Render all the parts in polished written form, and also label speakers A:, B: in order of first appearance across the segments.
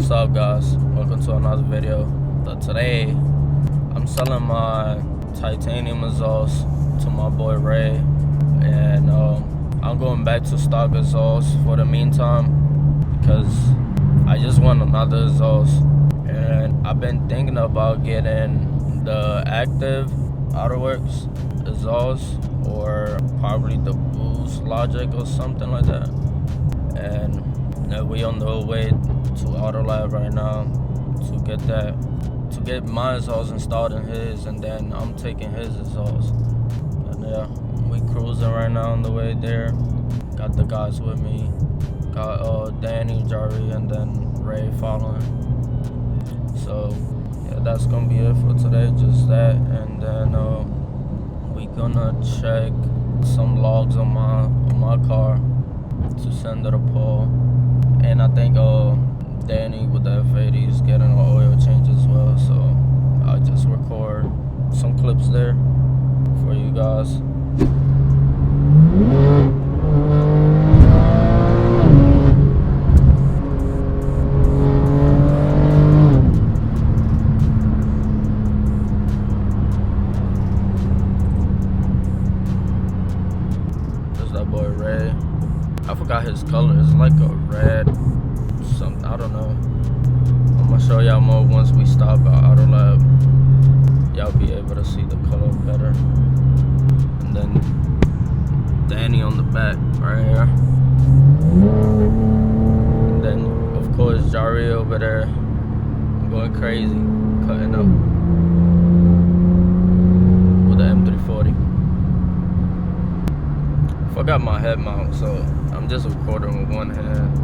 A: What's up, guys? Welcome to another video. Today I'm selling my titanium exhaust to my boy Ray, and I'm going back to stock exhaust for the meantime because I just want another exhaust, and I've been thinking about getting the active Outerworks exhaust or probably the Boost Logic or something like that. And we on the way to Auto Lab right now to get my exhaust installed in his, and then I'm taking his exhaust. And yeah, we cruising right now on the way there. Got the guys with me. Got Danny, Jari, and then Ray following. So yeah, that's gonna be it for today. Just that, and then we gonna check some logs on my car to send to the Paul. And I think Danny with the F80 is getting an oil change as well, so I'll just record some clips there for you guys. There's that boy Ray. I forgot his color. It's like a red something. I don't know. I'm gonna show y'all more once we stop at Auto Lab. Y'all be able to see the color better. And then Danny on the back right here. And then of course Jari over there going crazy, cutting up with the M340. Forgot my head mount, so I'm just recording with one hand.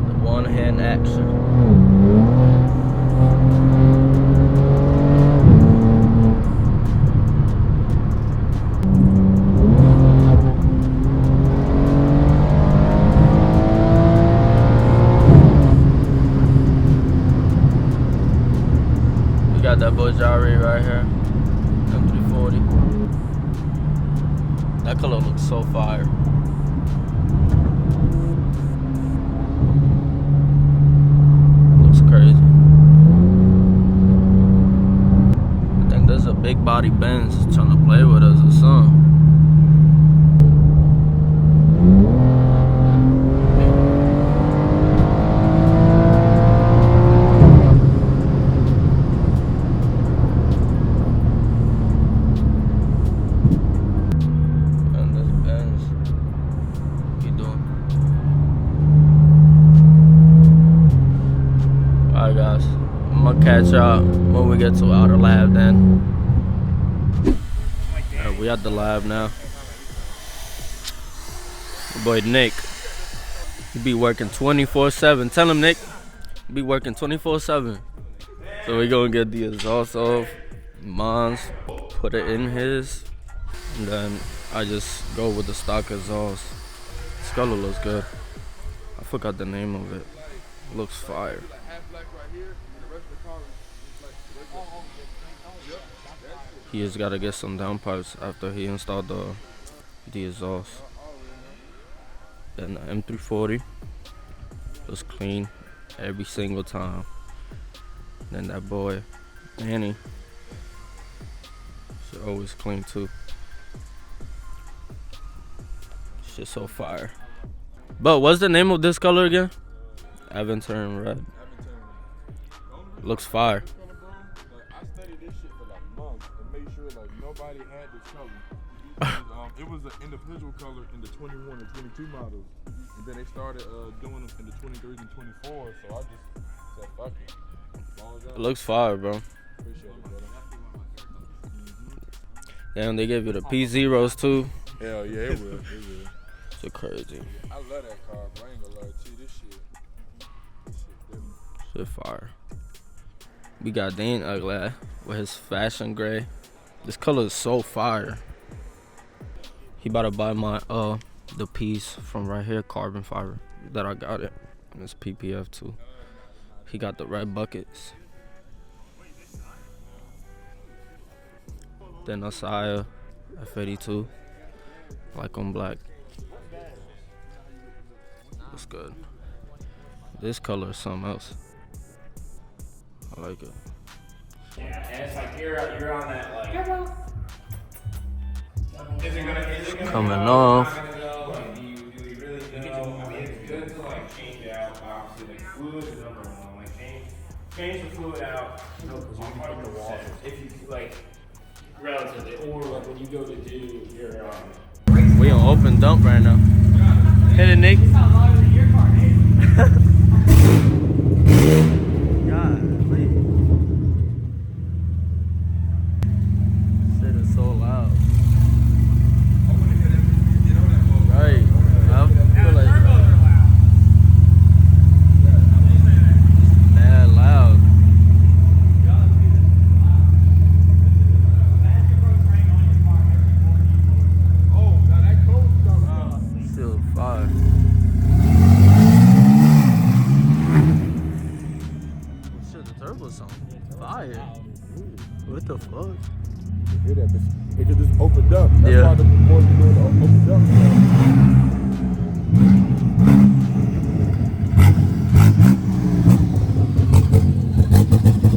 A: The one hand action. Got that boy Jari right here, M340. That color looks so fire. Looks crazy. I think there's a big body Benz trying to play with us or something. Alright guys, I'm gonna catch y'all when we get to Auto Lab then. Alright, we at the lab now. My boy Nick, he be working 24/7. Tell him, Nick, he be working 24/7. So we gonna get the exhaust off mine's, put it in his, and then I just go with the stock exhaust. This color looks good. I forgot the name of it. It looks fire. He just gotta get some downpipes after he installed the exhaust. Then the M340 was clean every single time. Then that boy Danny should always clean too. Shit so fire. But what's the name of this color again? Aventine red. Looks fire.
B: Nobody had this color. It was an individual color in the 21 and 22 models, and then they started doing them in the 23s and 24. So I just said, "Fuck it."
A: It looks fire, bro.
B: Appreciate it, brother.
A: Damn, they gave you the P0s too.
B: Hell yeah, it will. It will.
A: Shit crazy.
B: I love that car, bro. I ain't gonna lie to you. This shit different.
A: Shit fire. We got Dean Ugly with his fashion gray. This color is so fire. He about to buy my the piece from right here, carbon fiber, that I got it. And it's PPF too. He got the red buckets. Then Asaya F82. Like on black. That's good. This color is something else. I like it.
C: Yeah, and it's like you're on that like. Is it gonna
A: Coming
C: go,
A: off.
C: not gonna go? Like, do we really know? I mean, it's good to like change out. Obviously, like fluid is number one. Like change the fluid out. No, because you can put the water. If you like, relatively, or like when you go to do your
A: We on open dump right now. Hit it, Nick. Golly. Shit is so loud. Right. I feel like mad loud. Still fire. Shit, the turbo sound fire. What the fuck?
B: Hear that, bitch? It could just open up. That's
A: Yeah.
B: why the boys be doing the open up.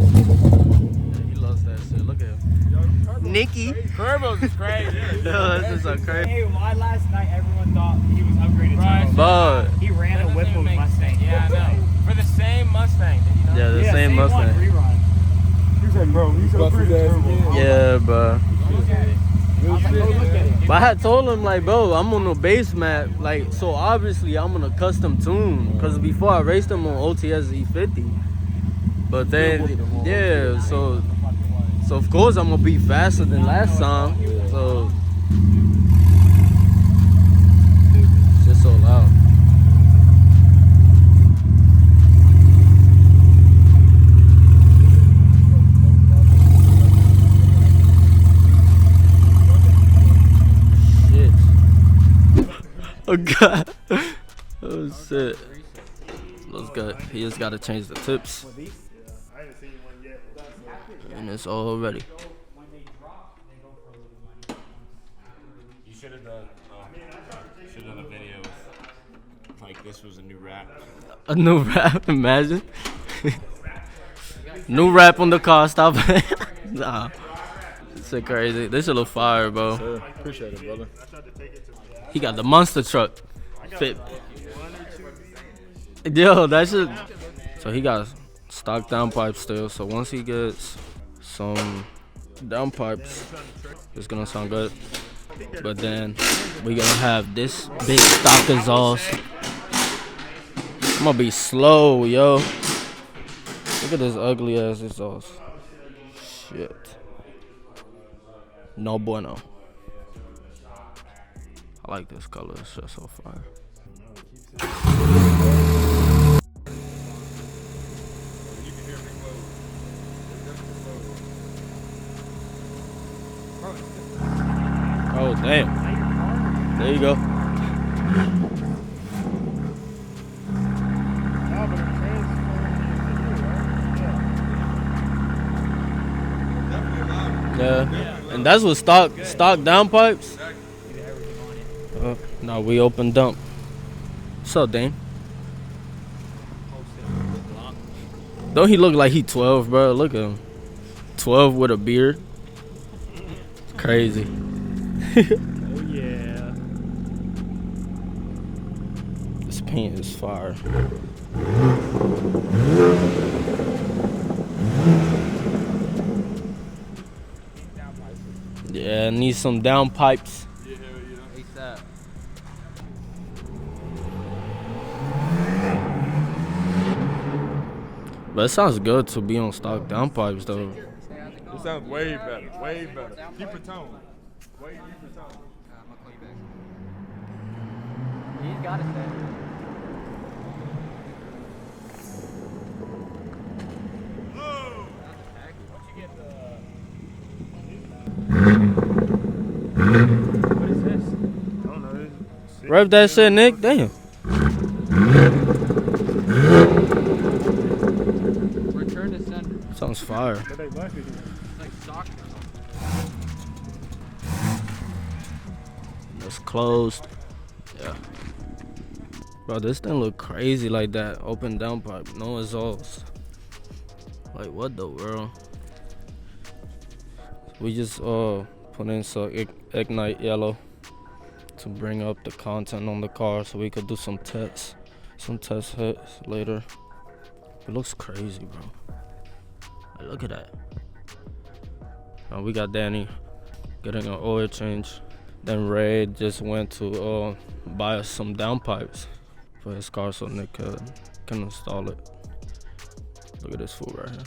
A: He loves that shit. Look at him. Nikki.
C: turbos is crazy.
A: Yo, this is so crazy.
D: Hey, why last night everyone thought he was upgraded
C: Right.
D: to
A: But
D: He ran a Whipple Mustang.
C: Yeah, I know. For the same Mustang, did you know?
A: yeah, the
D: Yeah,
A: same
D: one
A: Mustang.
D: rerun. He said, bro, he's upgraded turbo.
A: Yeah, bro.
D: Look at it. I was like, oh, look at it.
A: But I had told him like, bro, I'm on the base map, like, so obviously I'm on a custom tune, cause before I raced him on OTS E50, but then yeah, so of course I'm gonna be faster than last time, so it's just so loud. Oh god. Oh shit. Looks good. He just gotta change the tips. And it's all ready.
C: You should have done a video like this was a new rap.
A: A new rap, imagine. New rap on the car, stop it. Nah. This shit crazy. This shit look fire, bro.
B: Sure. Appreciate it, brother.
A: He got the monster truck. Fit. Yo, that shit. So he got stock downpipes still. So once he gets some downpipes, it's gonna sound good. But then we gonna have this big stock exhaust. I'm gonna be slow, yo. Look at this ugly ass exhaust. Shit. No bueno. I like this color. It's just so fire. Oh, damn. There you go. Yeah. And that's what stock downpipes. No, we open dump. What's up, Dane? Don't he look like he 12, bro? Look at him. 12 with a beard. Crazy.
D: Oh, yeah.
A: This paint is fire. Yeah, need some downpipes.
B: Yeah, hell yeah.
A: ASAP. But it sounds good to be on stock downpipes though.
B: It sounds way better. Way better. Deeper tone. Way deeper tone.
D: He's got it there. What is this? I don't know.
A: Rev that shit, Nick. Damn.
D: Return to sender.
A: Sounds fire.
D: It's like stock now.
A: It's closed. Yeah. Bro, this thing look crazy like that. Open downpipe, no exhaust. Like what the world? We just put in some ignite yellow to bring up the content on the car so we could do some test hits later. It looks crazy, bro. Like, look at that. We got Danny getting an oil change. Then Ray just went to buy us some downpipes for his car so Nick can install it. Look at this fool right here.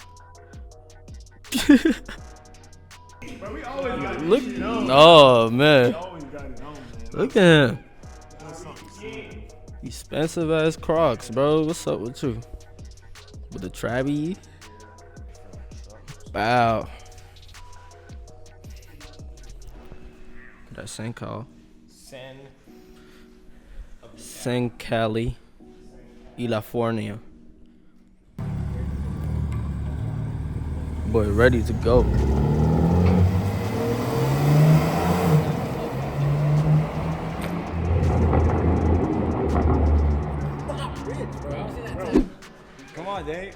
E: But we always got
A: Look,
E: this shit on.
A: oh man,
E: We always got it on, man.
A: look at him.
E: That's something serious.
A: Expensive ass Crocs, bro. What's up with you? With the Traby? Wow. That San Cal. San Cali. California. Boy, ready to go.
E: Come on, Dave.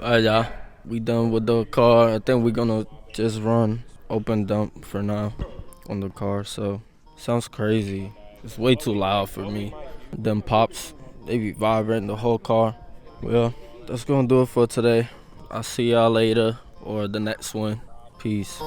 A: Alright, y'all. We done with the car. I think we're gonna just run open dump for now on the car. So, sounds crazy. It's way too loud for me. Them pops, they be vibrating the whole car. Well, that's gonna do it for today. I'll see y'all later or the next one. Peace.